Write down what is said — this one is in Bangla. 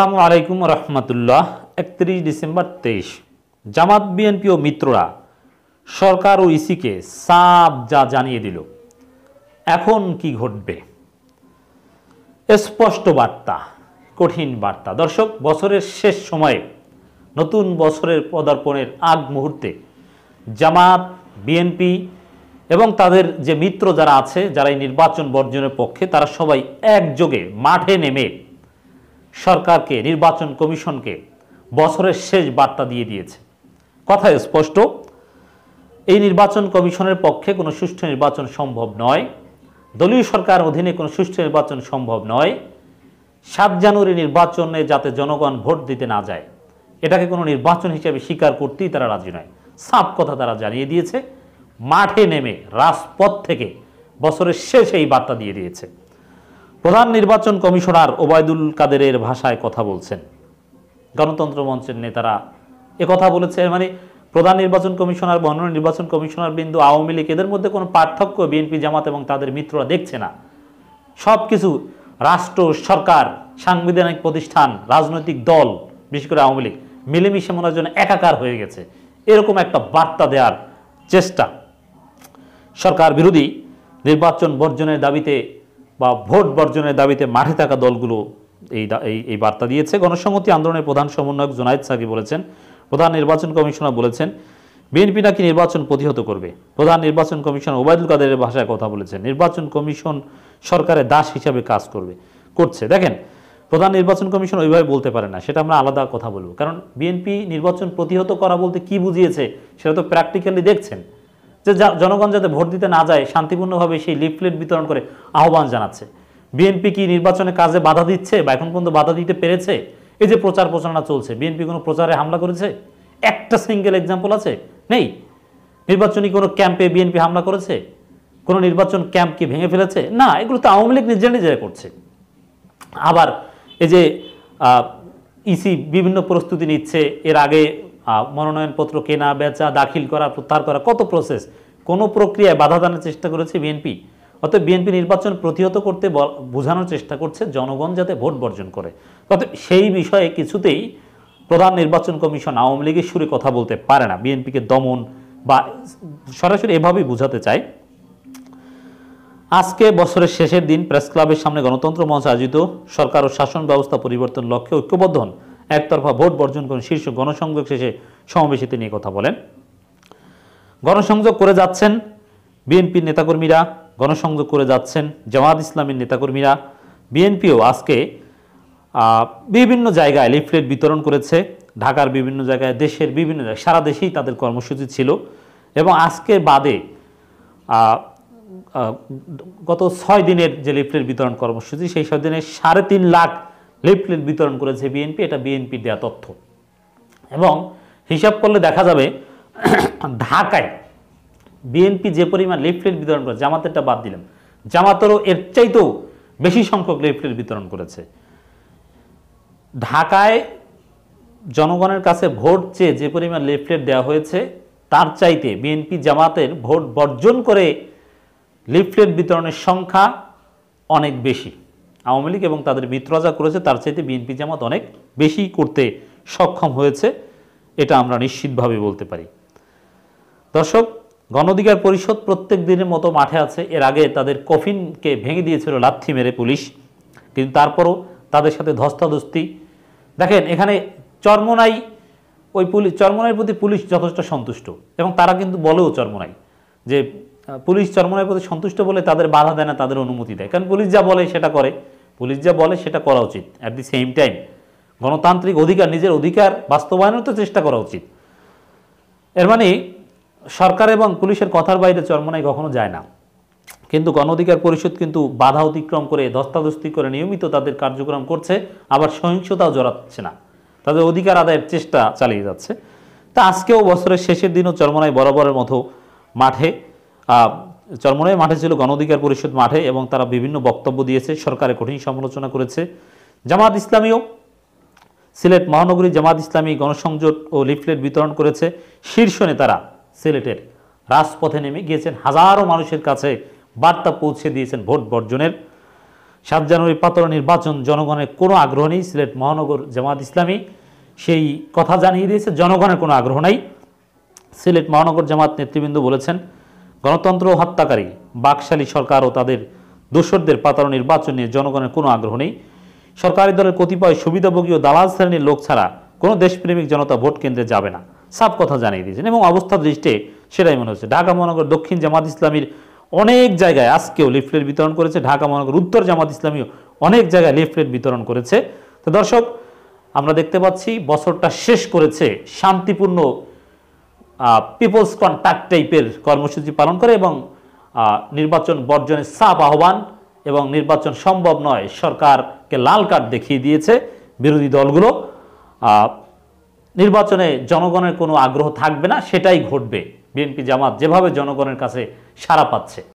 আসসালামু আলাইকুম রহমতুল্লাহ। 31 ডিসেম্বর 23 জামাত বিএনপি ও মিত্ররা সরকার ও ইসিকে সাফ যা জানিয়ে দিল। এখন কি ঘটবে? স্পষ্ট বার্তা, কঠিন বার্তা। দর্শক, বছরের শেষ সময়ে নতুন বছরের পদার্পণের আগ মুহূর্তে জামাত বিএনপি এবং তাদের যে মিত্র যারা আছে, যারা এই নির্বাচন বর্জনের পক্ষে, তারা সবাই একযোগে মাঠে নেমে সরকারকে, নির্বাচন কমিশনকে বছরের শেষ বার্তা দিয়ে দিয়েছে। কথা স্পষ্ট, এই নির্বাচন কমিশনের পক্ষে কোনো সুষ্ঠু নির্বাচন সম্ভব নয়। দলীয় সরকার অধীনে কোনো সুষ্ঠু নির্বাচন সম্ভব নয়। 7 জানুয়ারি নির্বাচনে যাতে জনগণ ভোট দিতে না যায়, এটাকে কোনো নির্বাচন হিসেবে স্বীকার করতেই তারা রাজি নয়। সাফ কথা তারা জানিয়ে দিয়েছে। মাঠে নেমে রাজপথ থেকে বছরের শেষে এই বার্তা দিয়ে দিয়েছে। প্রধান নির্বাচন কমিশনার ওবায়দুল কাদেরের ভাষায় কথা বলছেন। গণতন্ত্র মঞ্চের নেতারা কথা বলেছে। মানে প্রধান নির্বাচন কমিশনার বা অন্য নির্বাচন কমিশনার বিন্দু, আওয়ামী লীগ, এদের মধ্যে কোনো পার্থক্য বিএনপি, জামাত এবং তাদের মিত্ররা দেখছে না। সব কিছু রাষ্ট্র, সরকার, সাংবিধানিক প্রতিষ্ঠান, রাজনৈতিক দল, বিশেষ করে আওয়ামী লীগ মিলেমিশে মনে জন্য একাকার হয়ে গেছে, এরকম একটা বার্তা দেওয়ার চেষ্টা সরকার বিরোধী নির্বাচন বর্জনের দাবিতে বা ভোট বর্জনের দাবিতে মাঠে থাকা দলগুলো এই বার্তা দিয়েছে। গণসংহতি আন্দোলনের প্রধান সমন্বয়ক জুনায়েদ সাকি বলেছেন, প্রধান নির্বাচন কমিশনার বলেছেন বিএনপি নাকি নির্বাচন প্রতিহত করবে। প্রধান নির্বাচন কমিশনার ওবায়দুল কাদেরের ভাষায় কথা বলেছেন, নির্বাচন কমিশন সরকারের দাস হিসাবে কাজ করছে। দেখেন, প্রধান নির্বাচন কমিশন ওইভাবে বলতে পারে না, সেটা আমরা আলাদা কথা বলবো। কারণ বিএনপি নির্বাচন প্রতিহত করা বলতে কি বুঝিয়েছে সেটা তো প্র্যাকটিক্যালি দেখছেন, যে জনগণ যাতে ভোট দিতে না যায় শান্তিপূর্ণভাবে সেই লিফলেট বিতরণ করে আহ্বান জানাচ্ছে। বিএনপি কি নির্বাচনের কাজে বাধা দিচ্ছে বা এখন পর্যন্ত বাধা দিতে পেরেছে? এই যে প্রচার প্রচারণা চলছে, বিএনপি কোনো প্রচারে হামলা করেছে? একটা সিঙ্গেল এক্সাম্পল আছে? নেই। নির্বাচনী কোনো ক্যাম্পে বিএনপি হামলা করেছে? কোনো নির্বাচন ক্যাম্প কি ভেঙে ফেলেছে? না, এগুলো তো আওয়ামী লীগ নিজেরা করছে। আবার এই যে ইসি বিভিন্ন প্রস্তুতি নিচ্ছে, এর আগে মনোনয়নপত্র কেনা, বেচা, দাখিল করা, প্রত্যাহার করা, কত প্রসেস, কোনো প্রক্রিয়ায় বাধা দানের চেষ্টা করেছে বিএনপি। অতএব বিএনপি নির্বাচন প্রতিহত করতে বোঝানোর চেষ্টা করছে জনগণ যাতে ভোট বর্জন করে। অতএব সেই বিষয়ে কিছুতেই প্রধান নির্বাচন কমিশন আওয়ামী লীগের সুরে কথা বলতে পারে না, বিএনপিকে দমন বা সরাসরি এভাবেই বোঝাতে চায়। আজকে বছরের শেষের দিন প্রেস ক্লাবের সামনে গণতন্ত্র মঞ্চ আয়োজিত সরকার ও শাসন ব্যবস্থা পরিবর্তন লক্ষ্যে ঐক্যবদ্ধ হন, একতরফা ভোট বর্জন করেন শীর্ষক গণসংযোগ শেষে সমাবেশে তিনি কথা বলেন। গণসংযোগ করে যাচ্ছেন বিএনপির নেতাকর্মীরা, গণসংযোগ করে যাচ্ছেন জামাত ইসলামের নেতাকর্মীরা। বিএনপিও আজকে বিভিন্ন জায়গায় লিফলেট বিতরণ করেছে, ঢাকার বিভিন্ন জায়গায়, দেশের বিভিন্ন জায়গায়, সারা দেশেই তাদের কর্মসূচি ছিল। এবং আজকে বাদে গত 6 দিনের যে লিফলেট বিতরণ কর্মসূচি, সেই 6 দিনে 3.5 লাখ লিফলেট বিতরণ করেছে বিএনপি। এটা বিএনপির দেওয়া তথ্য। এবং হিসাব করলে দেখা যাবে ঢাকায় বিএনপি যে পরিমাণ লিফলেট বিতরণ করে, জামাতেরটা বাদ দিলাম, জামাতেরও এর চাইতেও বেশি সংখ্যক লিফলেট বিতরণ করেছে। ঢাকায় জনগণের কাছে ভোট চেয়ে যে পরিমাণ লিফলেট দেওয়া হয়েছে, তার চাইতে বিএনপি জামাতের ভোট বর্জন করে লিফলেট বিতরণের সংখ্যা অনেক বেশি। আওয়ামী লীগ এবং তাদের মিত্ররা যা করেছে তার চাইতে বিএনপি জামাত অনেক বেশি করতে সক্ষম হয়েছে, এটা আমরা নিশ্চিতভাবে বলতে পারি। দর্শক, গণ অধিকার পরিষদ প্রত্যেক দিনের মতো মাঠে আছে। এর আগে তাদের কফিনকে ভেঙে দিয়েছিল লাথি মেরে পুলিশ, কিন্তু তারপরও তাদের সাথে ধস্তাধস্তি। দেখেন, এখানে চরমোনাই, ওই পুলিশ, চরমোনাইয়ের প্রতি পুলিশ যথেষ্ট সন্তুষ্ট এবং তারা কিন্তু বলেও চরমোনাই যে পুলিশ চরমোনাইয়ের প্রতি সন্তুষ্ট বলে তাদের বাধা দেয় না, তাদের অনুমতি দেয়। কারণ পুলিশ যা বলে সেটা করে, পুলিশ যা বলে সেটা করা উচিত। অ্যাট দি সেম টাইম গণতান্ত্রিক অধিকার, নিজের অধিকার বাস্তবায়নের তো চেষ্টা করা উচিত। এর মানে সরকার এবং পুলিশের কথার বাইরে চরমোনাই কখনো যায় না। কিন্তু গণ অধিকার পরিষদ কিন্তু বাধা অতিক্রম করে, ধস্তাধস্তি করে নিয়মিত তাদের কার্যক্রম করছে, আবার সহিংসতাও জড়াচ্ছে না, তাদের অধিকার আদায়ের চেষ্টা চালিয়ে যাচ্ছে। তা আজকেও বছরের শেষের দিনও চরমোনাই বরাবরের মতো মাঠে, চরমোনাই মাঠে ছিল গণ অধিকার পরিষদ মাঠে, এবং তারা বিভিন্ন বক্তব্য দিয়েছে, সরকারের কঠিন সমালোচনা করেছে। জামাত ইসলামীও, সিলেট মহানগরী জামাত ইসলামী গণসংযোগ ও লিফলেট বিতরণ করেছে। শীর্ষ নেতারা সিলেটের রাজপথে নেমে গিয়েছেন, হাজারো মানুষের কাছে বার্তা পৌঁছে দিয়েছেন ভোট বর্জনের। 7 জানুয়ারি পাতানো নির্বাচন জনগণের কোনো আগ্রহ নেই, সিলেট মহানগর জামাত ইসলামী সেই কথা জানিয়ে দিয়েছে, জনগণের কোনো আগ্রহ নাই। সিলেট মহানগর জামাত নেতৃবৃন্দ বলেছেন, গণতন্ত্র হত্যাকারী বাকশালী সরকার ও তাদের দোসরদের পাতানো নির্বাচন নিয়ে জনগণের কোনো আগ্রহ নেই। সরকারি দলের কতিপয় সুবিধাভোগী ও দালাল শ্রেণীর লোক ছাড়া কোনো দেশপ্রেমিক জনতা ভোট কেন্দ্রে যাবে না, সাফ কথা জানিয়ে দিয়েছেন। এবং অবস্থার দৃষ্টিতে সেটাই মনে হচ্ছে। ঢাকা মহানগর দক্ষিণ জামাত ইসলামীর অনেক জায়গায় আজকেও লিফলেট বিতরণ করেছে, ঢাকা মহানগর উত্তর জামাত ইসলামীও অনেক জায়গায় লিফলেট বিতরণ করেছে। তো দর্শক, আমরা দেখতে পাচ্ছি বছরটা শেষ করেছে শান্তিপূর্ণ পিপলস কন্ট্যাক্ট টাইপের কর্মসূচি পালন করে এবং নির্বাচন বর্জনের সাফ আহ্বান এবং নির্বাচন সম্ভব নয় সরকারকে লাল কার্ড দেখিয়ে দিয়েছে বিরোধী দলগুলো। নির্বাচনে জনগণের কোনো আগ্রহ থাকবে না, সেটাই ঘটবে। বিএনপি জামাত যেভাবে জনগণের কাছে সাড়া পাচ্ছে।